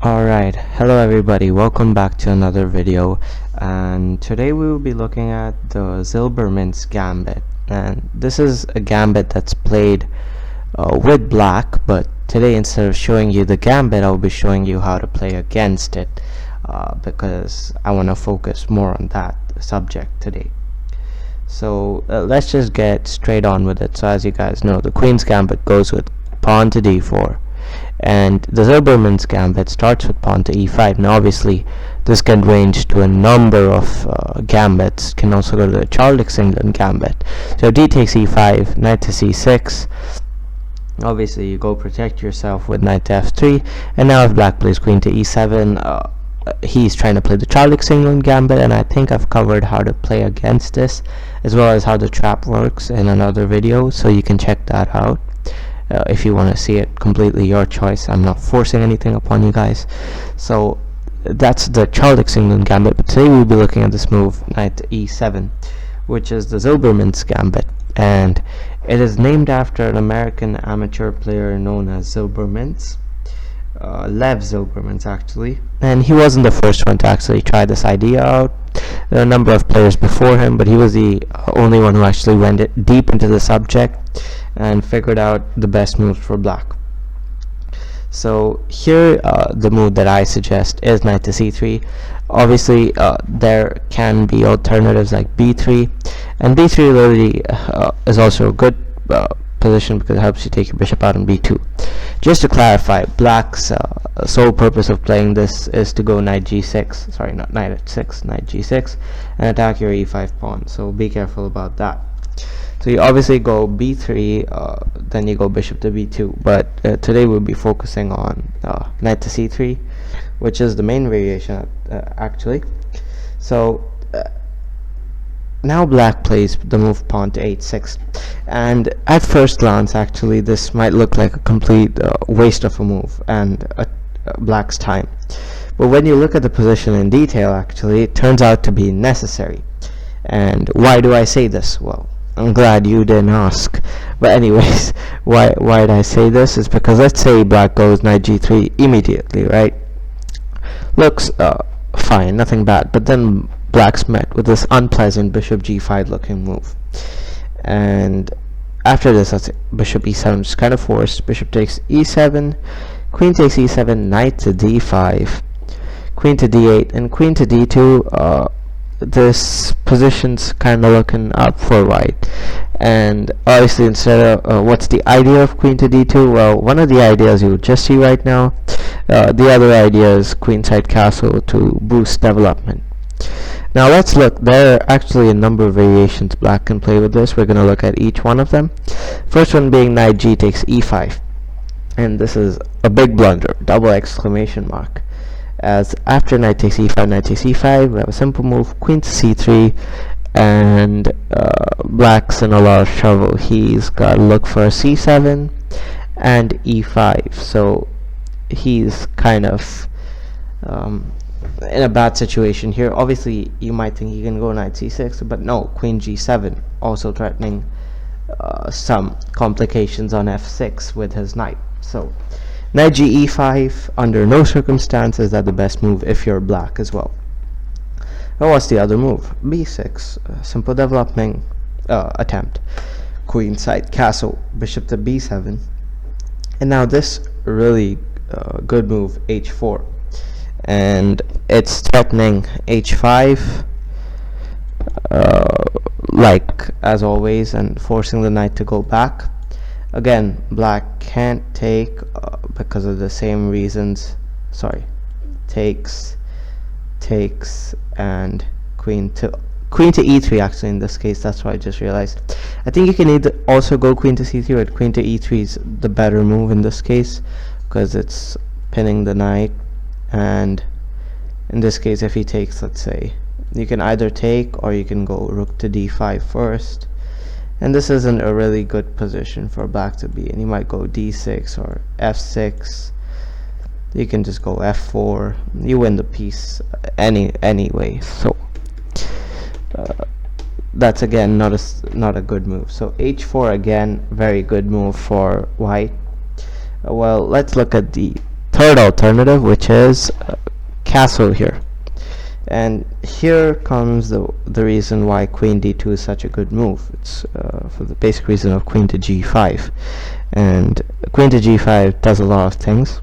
Alright, hello everybody, welcome back to another video, and today we will be looking at the Zilbermints Gambit. And this is a gambit that's played with black, but today instead of showing you the gambit, I'll be showing you how to play against it, because I want to focus more on that subject today. So let's just get straight on with it. So as you guys know, the Queen's Gambit goes with pawn to d4, and the Zilbermints Gambit starts with pawn to e5. Now obviously this can range to a number of gambits. Can also go to the Charles England Gambit. So d takes e5, knight to c6. Obviously you go protect yourself with knight to f3, and now if black plays queen to e7, he's trying to play the Charles England Gambit, and I think I've covered how to play against this as well as how the trap works in another video, so you can check that out. If you want to see it, completely your choice. I'm not forcing anything upon you guys. So that's the Charles England Gambit, but today we'll be looking at this move, knight to e7, which is the Zilbermints Gambit, and it is named after an American amateur player known as Zilbermints, Lev Zilbermints actually, and he wasn't the first one to actually try this idea out. There are a number of players before him, but he was the only one who actually went deep into the subject and figured out the best moves for black. So here the move that I suggest is knight to c3. Obviously there can be alternatives like b3, and b3 literally is also a good position because it helps you take your bishop out on b2. Just to clarify, black's sole purpose of playing this is to go knight g6, sorry, not knight at 6, knight g6, and attack your e5 pawn, so be careful about that. So you obviously go b3, then you go bishop to b2, but today we'll be focusing on knight to c3, which is the main variation actually. So now black plays the move pawn to h6, and at first glance actually this might look like a complete waste of a move and black's time, but when you look at the position in detail, actually it turns out to be necessary. And why do I say this? Well, I'm glad you didn't ask, but anyways, why did I say this is because let's say black goes knight g3 immediately, right? Looks fine, nothing bad, but then black's met with this unpleasant bishop g5 looking move, and after this, let's say bishop e7 is kind of forced. Bishop takes e7, queen takes e7, knight to d5, queen to d8, and queen to d2. This position's kind of looking up for white, and obviously instead of what's the idea of queen to d2? Well, one of the ideas you'll just see right now. The other idea is queenside castle to boost development. Now let's look. There are actually a number of variations black can play with this. We're going to look at each one of them. First one being knight g takes e5, and this is a big blunder, double exclamation mark, as after knight takes e5, knight takes e5, we have a simple move, queen to c3, and black's in a lot of trouble. He's got to look for a c7 and e5, so he's kind of in a bad situation here. Obviously you might think he can go knight c6, but no, queen g7, also threatening some complications on f6 with his knight. So knight g e5, under no circumstances is that the best move if you're black as well. Now what's the other move? b6, simple developing attempt, queenside castle, bishop to b7, and now this really good move, h4, and it's threatening h5 like as always, and forcing the knight to go back. Again, black can't take because of the same reasons. Sorry, takes, and queen to e3 actually in this case. That's what I just realized. I think you can either also go queen to c3, or queen to e3 is the better move in this case because it's pinning the knight. And in this case, if he takes, let's say, you can either take or you can go rook to d5 first, and this isn't a really good position for black to be in. You might go d6 or f6. You can just go f4. You win the piece anyway. So that's again not a good move. So h4 again, very good move for white. Well, let's look at the third alternative, which is castle here. And here comes the reason why queen d2 is such a good move. It's for the basic reason of queen to g5, and queen to g5 does a lot of things.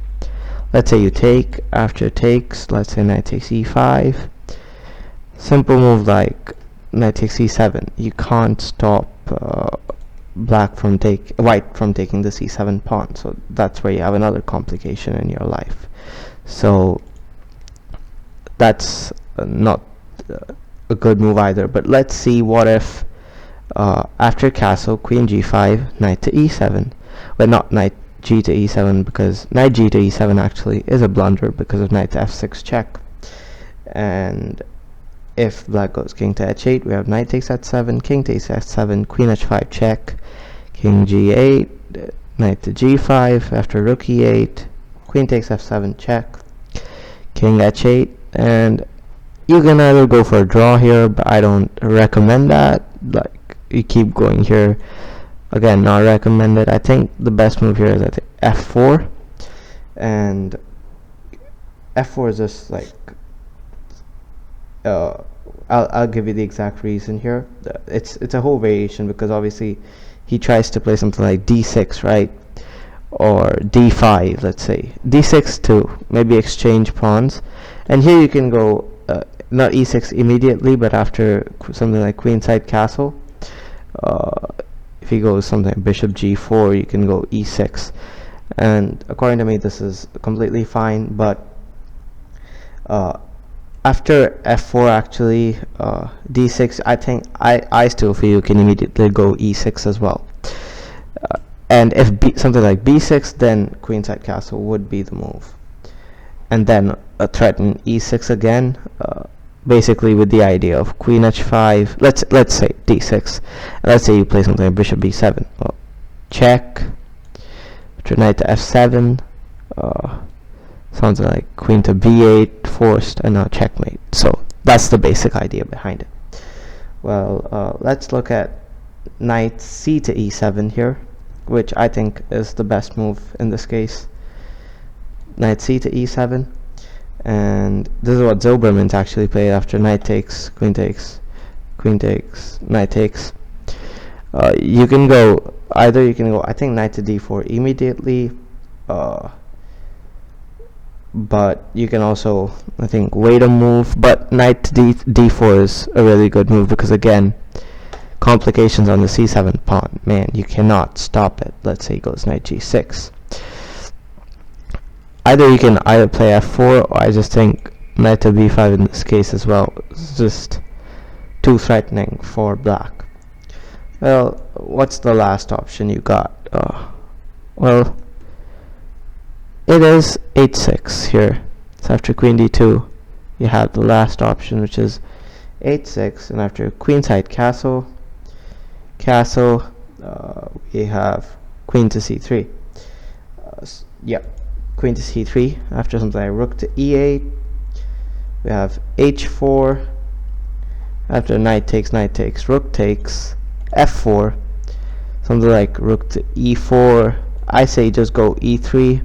Let's say you take, after takes, let's say knight takes e5. Simple move like knight takes e7. You can't stop white from taking the c7 pawn, so that's where you have another complication in your life. So that's not a good move either. But let's see, what if after castle, queen g5, knight to e7. Well, not knight g to e7, because knight g to e7 actually is a blunder because of knight to f6 check. And if black goes king to h8, we have knight takes h7, king takes f7, queen h5 check, king g8, knight to g5, after rook e8, queen takes f7 check, king h8, and you can either go for a draw here, but I don't recommend that. Like, you keep going here. Again, not recommended. I think the best move here is f4, and f4 is just like I'll give you the exact reason here. It's a whole variation, because obviously he tries to play something like d6, right, or d5, let's say d6 to maybe exchange pawns, and here you can go not e6 immediately, but after something like queenside castle. If he goes something like bishop g4, you can go e6, and according to me this is completely fine. But after f4, actually d6, I think I still feel you can immediately go e6 as well. And if something like b6, then queenside castle would be the move, and then threaten e6 again, basically with the idea of queen h5. Let's say d6, and let's say you play something like bishop b7. Well, check, after knight to f7, something like queen to b8 forced, and now checkmate. So that's the basic idea behind it. Well, let's look at knight c to e7 here, which I think is the best move in this case. Knight c to e7, and this is what Zilbermints actually played after knight takes, queen takes, queen takes, knight takes. You can go either, you can go, I think, knight to d4 immediately, but you can also, I think, wait a move. But knight to d4 is a really good move, because again, complications on the c7 pawn, man, you cannot stop it. Let's say he goes knight g6. Either you can play f4, or I just think knight to b5 in this case as well. It's just too threatening for black. Well, what's the last option you got? Well, it is h6 here. So after queen d2, you have the last option, which is h6, and after queenside castle, we have queen to c3. Queen to c3. After something like rook to e8, we have h4. After knight takes, rook takes, f4. Something like rook to e4. I say just go e3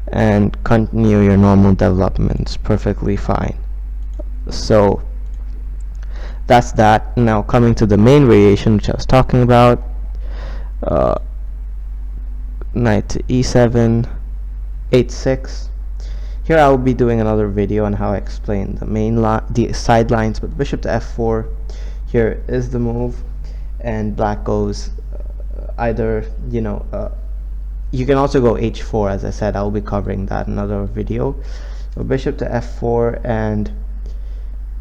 and continue your normal developments perfectly fine. So that's that. Now coming to the main variation, which I was talking about, knight to e7, h6. Here I will be doing another video on how I explain the side lines, but bishop to f4 here is the move, and black goes either, you can also go h4. As I said, I will be covering that in another video. So bishop to f4, and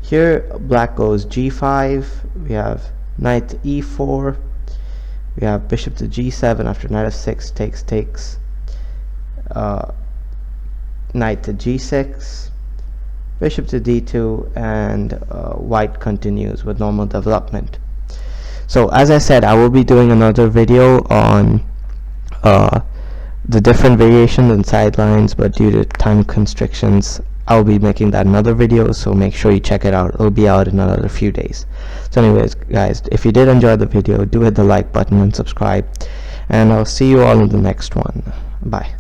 here black goes g5. We have knight to e4. We have bishop to g7 after knight f6 takes. Knight to g6, bishop to d2, and white continues with normal development. So as I said, I will be doing another video on the different variations and sidelines, but due to time constrictions, I'll be making that another video, so make sure you check it out. It'll be out in another few days. So anyways, guys, if you did enjoy the video, do hit the like button and subscribe, and I'll see you all in the next one. Bye.